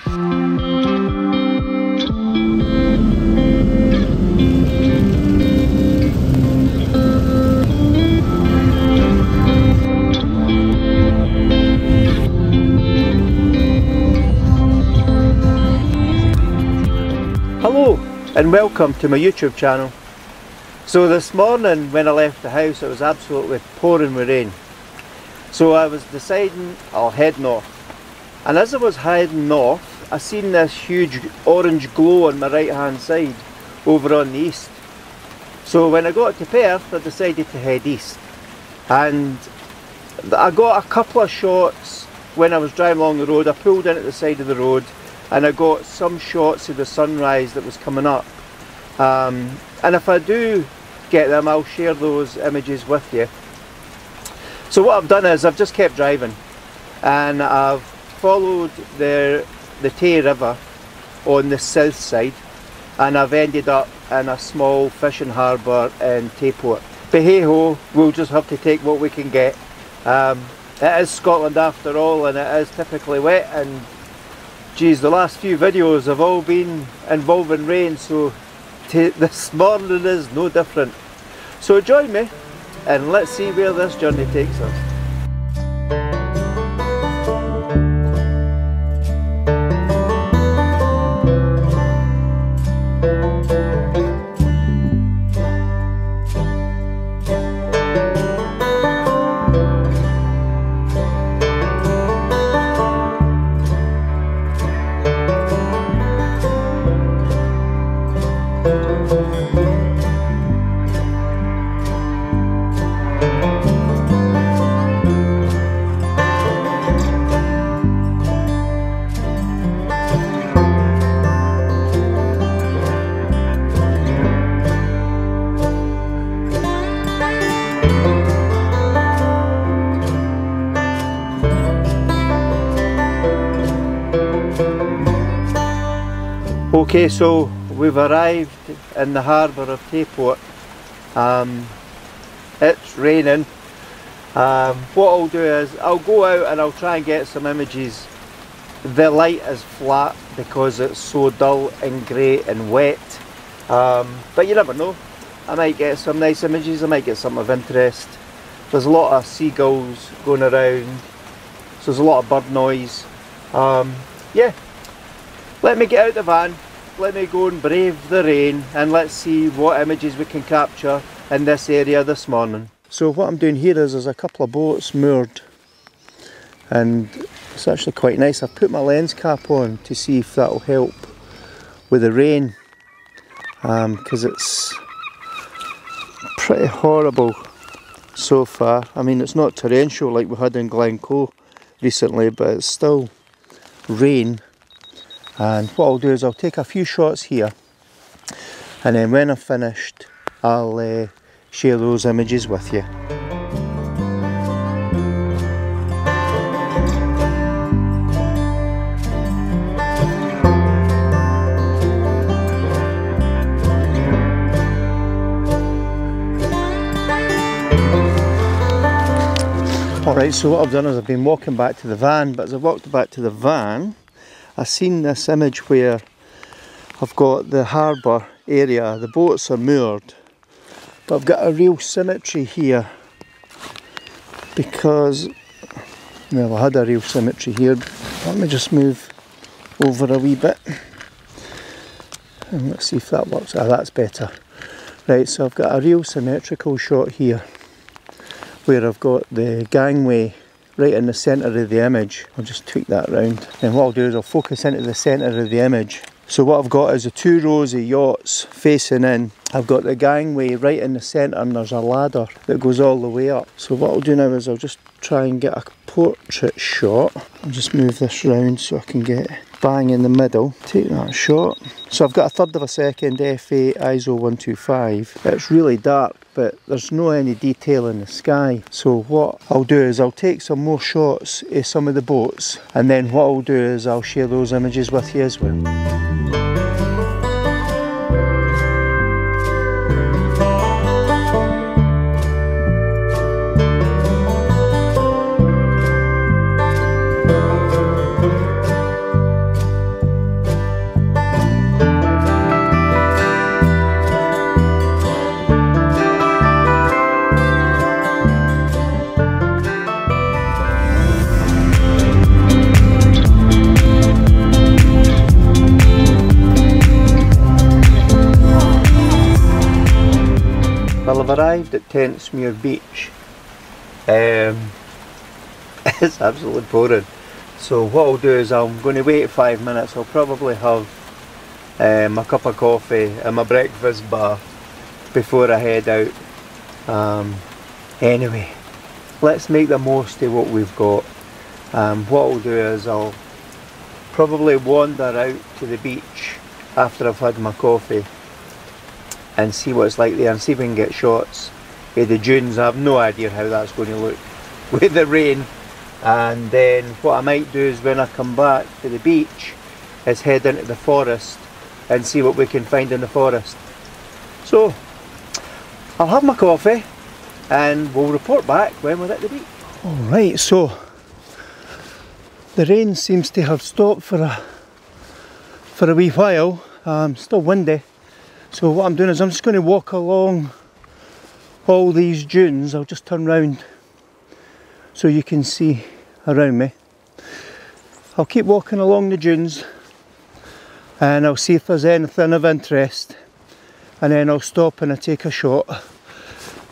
Hello and welcome to my YouTube channel. So this morning when I left the house it was absolutely pouring with rain. So I was deciding I'll head north. And as I was heading north I seen this huge orange glow on my right hand side over on the east. So when I got to Perth I decided to head east. And I got a couple of shots when I was driving along the road. I pulled in at the side of the road and I got some shots of the sunrise that was coming up. And if I do get them, I'll share those images with you. So what I've done is I've just kept driving and I've followed the Tay River on the south side and I've ended up in a small fishing harbour in Tayport. But hey ho, we'll just have to take what we can get. It is Scotland after all, and it is typically wet, and geez, the last few videos have all been involving rain, so this morning is no different. So join me and let's see where this journey takes us. Okay, so we've arrived in the harbour of Tayport. It's raining. What I'll do is I'll go out and I'll try and get some images. The light is flat because it's so dull and grey and wet, but you never know. I might get some nice images, I might get some of interest. There's a lot of seagulls going around, so there's a lot of bird noise. Yeah, let me get out the van. Let me go and brave the rain and let's see what images we can capture in this area this morning. So what I'm doing here is there's a couple of boats moored and it's actually quite nice. I've put my lens cap on to see if that'll help with the rain, because it's pretty horrible so far. I mean, it's not torrential like we had in Glencoe recently, but it's still rain. And what I'll do is I'll take a few shots here and then when I've finished I'll share those images with you. Alright, so what I've done is I've been walking back to the van, but as I walked back to the van I've seen this image where I've got the harbour area, the boats are moored, but I've got a real symmetry here because, well, I had a real symmetry here. Let me just move over a wee bit and let's see if that works. Ah, that's better. Right, so I've got a real symmetrical shot here where I've got the gangway right in the centre of the image. I'll just tweak that round. And what I'll do is I'll focus into the centre of the image. So what I've got is the two rows of yachts facing in. I've got the gangway right in the centre and there's a ladder that goes all the way up. So what I'll do now is I'll just try and get a portrait shot. I'll just move this round so I can get bang in the middle. Take that shot. So I've got a 1/3 of a second f8 ISO 125. It's really dark, but there's no any detail in the sky. So what I'll do is I'll take some more shots of some of the boats, and then what I'll do is I'll share those images with you as well. I've arrived at Tentsmuir Beach. It's absolutely pouring. So what I'll do is I'm going to wait 5 minutes. I'll probably have my cup of coffee and my breakfast bar before I head out. Anyway, let's make the most of what we've got. What I'll do is I'll probably wander out to the beach after I've had my coffee and see what it's like there and see if we can get shots of the dunes. I have no idea how that's going to look with the rain. And then what I might do is when I come back to the beach is head into the forest and see what we can find in the forest. So I'll have my coffee and we'll report back when we're at the beach. Alright, so the rain seems to have stopped for a wee while. Still windy. So what I'm doing is I'm just going to walk along all these dunes. I'll just turn round so you can see around me. I'll keep walking along the dunes and I'll see if there's anything of interest, and then I'll stop and I'll take a shot,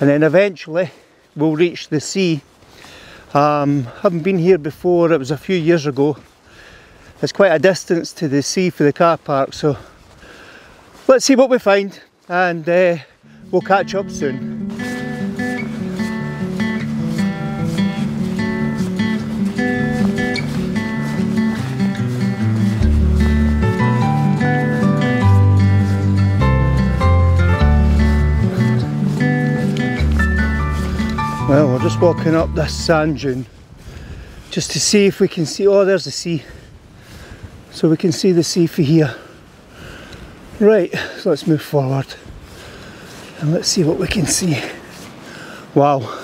and then eventually we'll reach the sea. Haven't been here before, it was a few years ago. It's quite a distance to the sea for the car park, so let's see what we find and we'll catch up soon. Well, we're just walking up this sand dune just to see if we can see, oh there's the sea, so we can see the sea from here. Right, so let's move forward and let's see what we can see. Wow,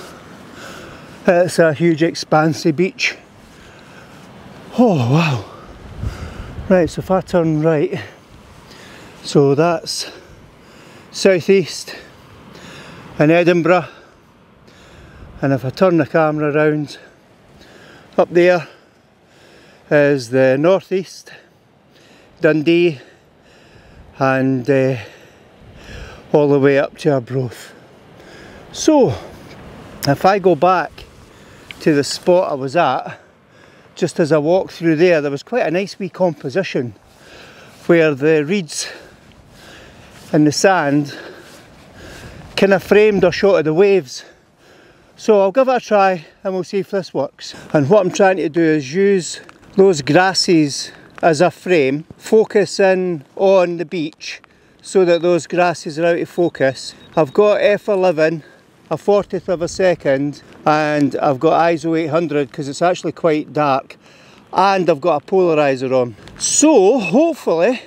it's a huge expansive beach. Oh wow. Right, so if I turn right, so that's southeast and Edinburgh. And if I turn the camera around, up there is the northeast, Dundee, and all the way up to Arbroath. So, if I go back to the spot I was at, just as I walked through there was quite a nice wee composition where the reeds and the sand kind of framed a shot of the waves. So I'll give it a try and we'll see if this works. And what I'm trying to do is use those grasses as a frame, focus in on the beach so that those grasses are out of focus. I've got f11, a 40th of a second, and I've got ISO 800 because it's actually quite dark, and I've got a polarizer on. So hopefully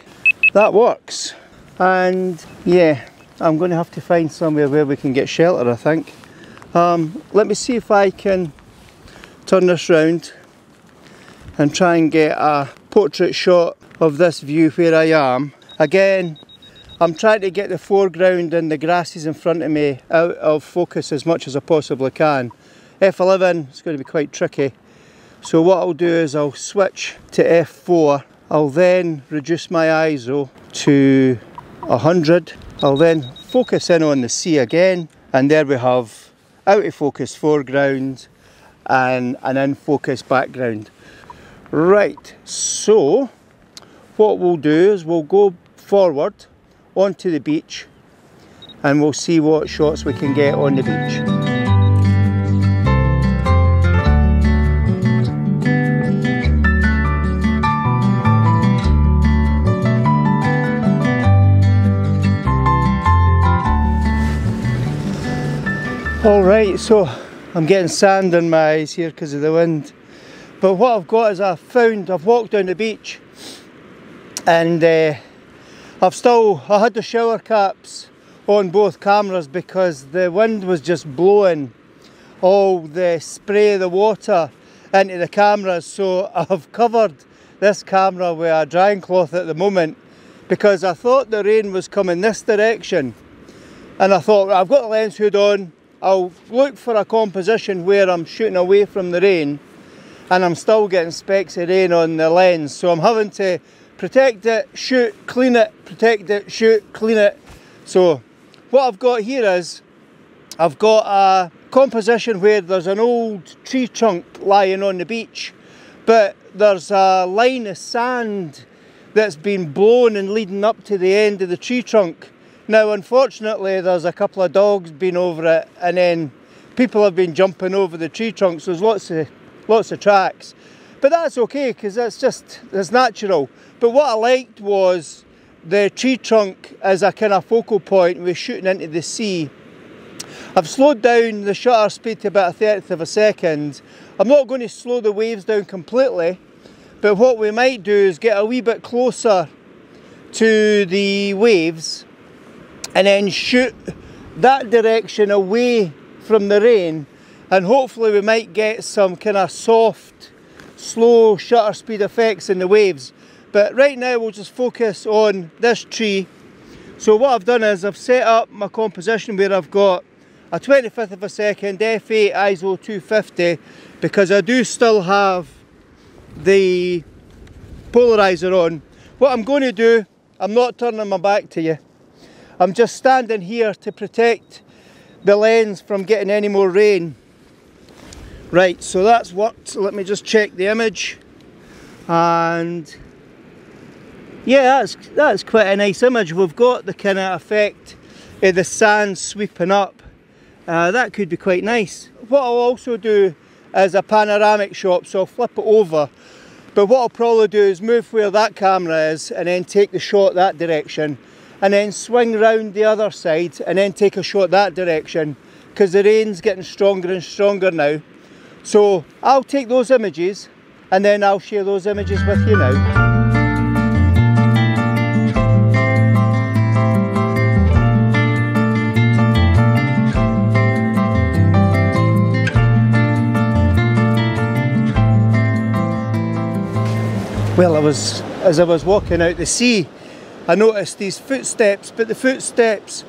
that works. And yeah, I'm going to have to find somewhere where we can get shelter, I think. Let me see if I can turn this round and try and get a portrait shot of this view where I am. Again, I'm trying to get the foreground and the grasses in front of me out of focus as much as I possibly can. F11 is going to be quite tricky. So what I'll do is I'll switch to F4. I'll then reduce my ISO to 100. I'll then focus in on the sea again, and there we have out of focus foreground and an in focus background. Right, so what we'll do is we'll go forward onto the beach and we'll see what shots we can get on the beach. Alright, so I'm getting sand in my eyes here because of the wind. But what I've got is I've walked down the beach and I had the shower caps on both cameras because the wind was just blowing all the spray of the water into the cameras. So I've covered this camera with a drying cloth at the moment because I thought the rain was coming this direction, and I thought I've got the lens hood on, I'll look for a composition where I'm shooting away from the rain and I'm still getting specks of rain on the lens, so I'm having to protect it, shoot, clean it, protect it, shoot, clean it. So what I've got here is I've got a composition where there's an old tree trunk lying on the beach, but there's a line of sand that's been blown and leading up to the end of the tree trunk. Now unfortunately there's a couple of dogs been over it, and then people have been jumping over the tree trunk, so there's lots of tracks. But that's okay, because that's natural. But what I liked was the tree trunk as a kind of focal point with shooting into the sea. I've slowed down the shutter speed to about 1/30 of a second. I'm not going to slow the waves down completely, but what we might do is get a wee bit closer to the waves and then shoot that direction away from the rain, and hopefully we might get some kind of soft, slow shutter speed effects in the waves. But right now we'll just focus on this tree. So what I've done is I've set up my composition where I've got a 25th of a second f8 ISO 250, because I do still have the polarizer on. What I'm going to do, I'm not turning my back to you. I'm just standing here to protect the lens from getting any more rain. Right, so that's worked. Let me just check the image, and yeah, that's quite a nice image. We've got the kind of effect of the sand sweeping up. That could be quite nice. What I'll also do is a panoramic shot, so I'll flip it over. But what I'll probably do is move where that camera is and then take the shot that direction, and then swing round the other side and then take a shot that direction, because the rain's getting stronger and stronger now. So I'll take those images and then I'll share those images with you now. Well, as I was walking out to sea, I noticed these footsteps, but the footsteps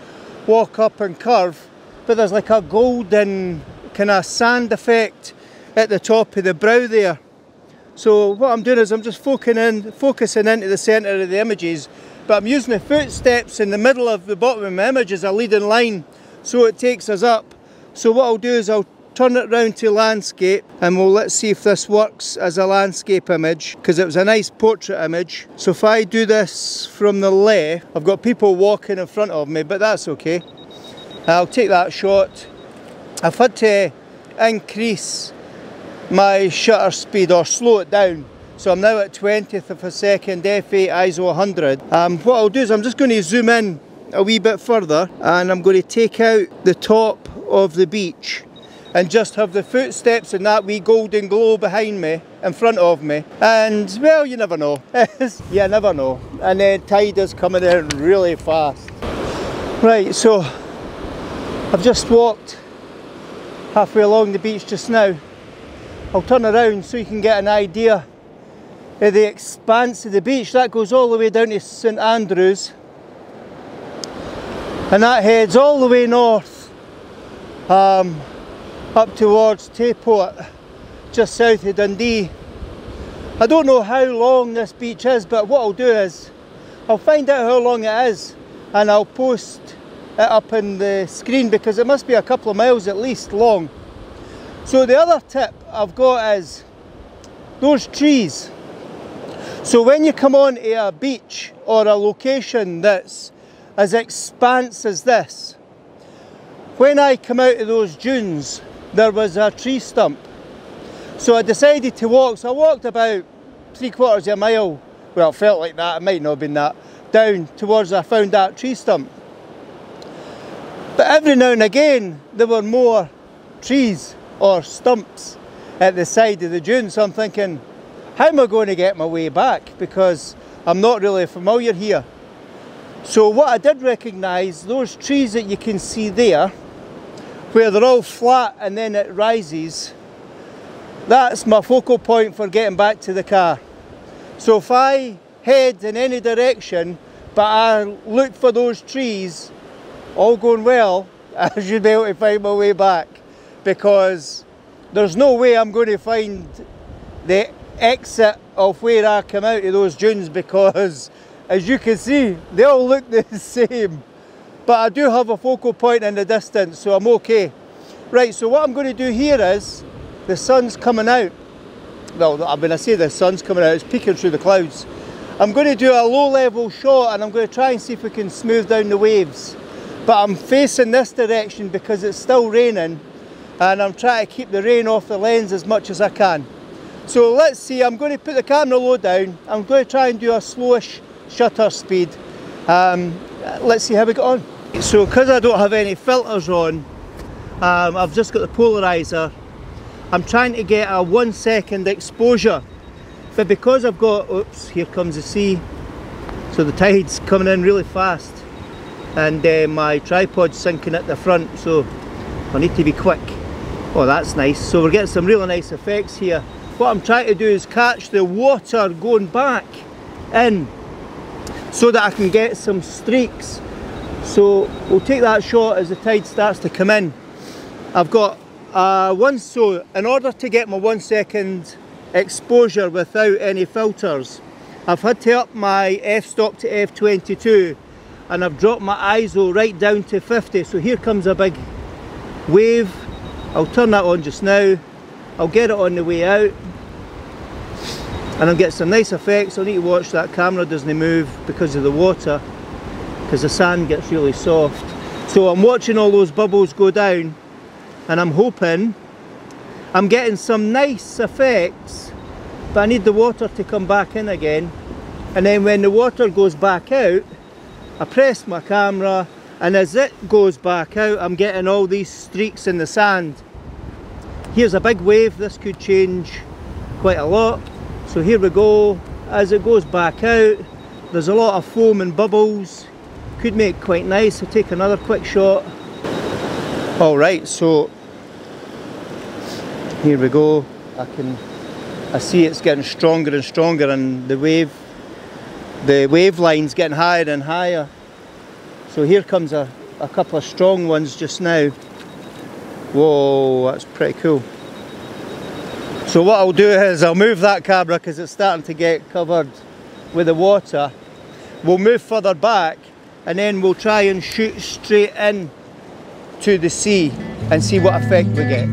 walk up and curve, but there's like a golden kind of sand effect at the top of the brow there. So what I'm doing is I'm just focusing into the centre of the images, but I'm using the footsteps in the middle of the bottom of my image as a leading line, so it takes us up. So what I'll do is I'll turn it round to landscape, and let's see if this works as a landscape image, because it was a nice portrait image. So if I do this from the left, I've got people walking in front of me, but that's okay. I'll take that shot. I've had to increase my shutter speed or slow it down, so I'm now at 20th of a second f8 ISO 100. What I'll do is I'm just going to zoom in a wee bit further, and I'm going to take out the top of the beach and just have the footsteps and that wee golden glow behind me, in front of me. And well, you never know. You never know. And then tide is coming in really fast. Right, so I've just walked halfway along the beach just now. I'll turn around so you can get an idea of the expanse of the beach. That goes all the way down to St Andrews, and that heads all the way north, up towards Tayport, just south of Dundee. I don't know how long this beach is, but what I'll do is I'll find out how long it is and I'll post it up in the screen, because it must be a couple of miles at least long. So the other tip I've got is those trees. So when you come onto a beach or a location that's as expanse as this, when I come out of those dunes, there was a tree stump. So I decided to walk. So I walked about 3/4 of a mile, well, it felt like that, it might not have been that, down towards I found that tree stump. But every now and again there were more trees or stumps at the side of the dune, so I'm thinking, how am I going to get my way back, because I'm not really familiar here. So what I did recognise, those trees that you can see there, where they're all flat and then it rises, that's my focal point for getting back to the car. So if I head in any direction but I look for those trees, all going well, I should be able to find my way back, because there's no way I'm going to find the exit of where I come out of those dunes, because as you can see they all look the same. but I do have a focal point in the distance, so I'm okay. Right, so what I'm going to do here is, the sun's coming out. Well, when I say the sun's coming out, it's peeking through the clouds. I'm going to do a low level shot and I'm going to try and see if we can smooth down the waves. But I'm facing this direction because it's still raining, and I'm trying to keep the rain off the lens as much as I can. So let's see, I'm going to put the camera low down. I'm going to try and do a slowish shutter speed. Let's see how we get on. So because I don't have any filters on, I've just got the polarizer. I'm trying to get a 1 second exposure, but because I've got, oops, here comes the sea, so the tide's coming in really fast, and my tripod's sinking at the front, so I need to be quick. Oh, that's nice. So we're getting some really nice effects here. What I'm trying to do is catch the water going back in so that I can get some streaks. So we'll take that shot as the tide starts to come in. I've got so in order to get my 1 second exposure without any filters, I've had to up my f-stop to f22, and I've dropped my ISO right down to 50. So here comes a big wave. I'll turn that on just now. I'll get it on the way out, and I'll get some nice effects. I'll need to watch that camera doesn't move because of the water, because the sand gets really soft. So I'm watching all those bubbles go down, and I'm hoping I'm getting some nice effects, but I need the water to come back in again. And then when the water goes back out, I press my camera, and as it goes back out, I'm getting all these streaks in the sand. Here's a big wave. This could change quite a lot. So here we go. As it goes back out, there's a lot of foam and bubbles. Could make quite nice. I'll take another quick shot. Alright, so here we go. I see it's getting stronger and stronger, and the wave line's getting higher and higher. So here comes a couple of strong ones just now. Whoa, that's pretty cool. So what I'll do is I'll move that camera because it's starting to get covered with the water. We'll move further back, and then we'll try and shoot straight in to the sea and see what effect we get.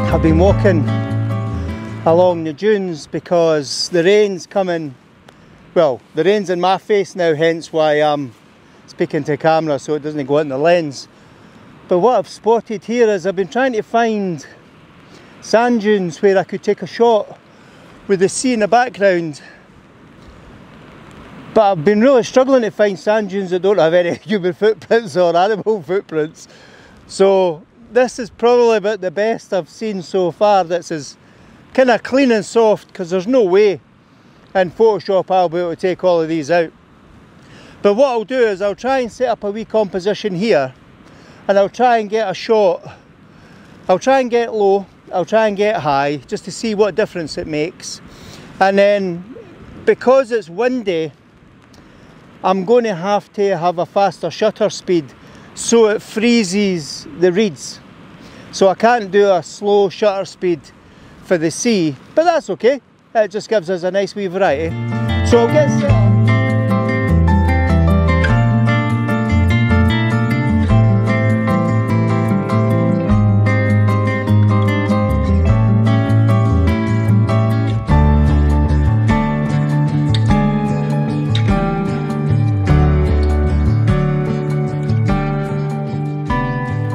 I've been walking along the dunes because the rain's coming. Well, the rain's in my face now, hence why I'm speaking to camera so it doesn't go in the lens. But what I've spotted here is I've been trying to find sand dunes where I could take a shot with the sea in the background. But I've been really struggling to find sand dunes that don't have any human footprints or animal footprints. So this is probably about the best I've seen so far that's as kind of clean and soft, because there's no way in Photoshop I'll be able to take all of these out. But what I'll do is I'll try and set up a wee composition here, and I'll try and get a shot. I'll try and get low, I'll try and get high, just to see what difference it makes. And then because it's windy, I'm going to have a faster shutter speed so it freezes the reeds. So I can't do a slow shutter speed for the sea, but that's okay. It just gives us a nice wee variety. So I'll get set up.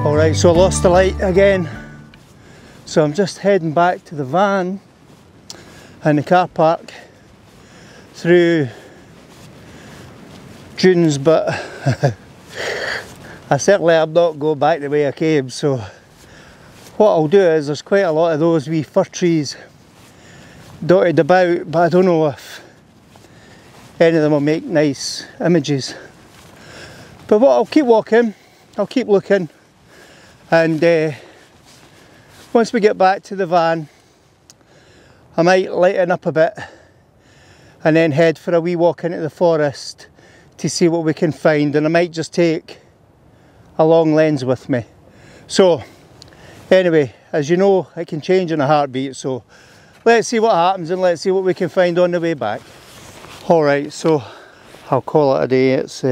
Alright, so I lost the light again, so I'm just heading back to the van and the car park through dunes, but I certainly am not going back the way I came. So what I'll do is, there's quite a lot of those wee fir trees dotted about, but I don't know if any of them will make nice images. But what, I'll keep walking, I'll keep looking, and once we get back to the van, I might lighten up a bit and then head for a wee walk into the forest to see what we can find, and I might just take a long lens with me. So anyway, as you know, it can change in a heartbeat, so let's see what happens and let's see what we can find on the way back. Alright, so I'll call it a day. It's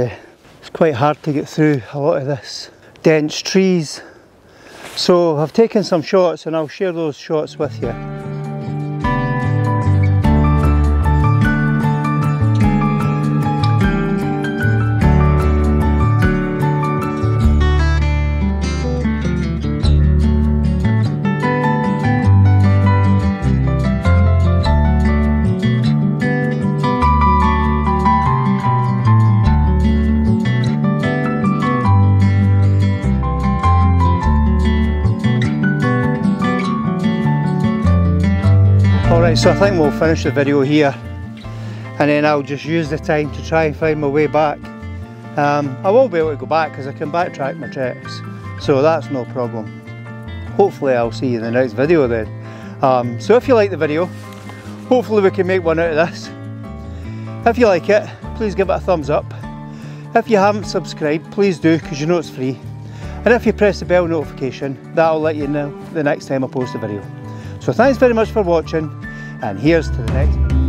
quite hard to get through a lot of this dense trees, so I've taken some shots and I'll share those shots with you. Alright, so I think we'll finish the video here, and then I'll just use the time to try and find my way back. I will be able to go back because I can backtrack my trips, so that's no problem. Hopefully I'll see you in the next video then. So if you like the video, hopefully we can make one out of this. If you like it, please give it a thumbs up. If you haven't subscribed, please do, because you know it's free. And if you press the bell notification, that'll let you know the next time I post a video. So thanks very much for watching, and here's to the next one.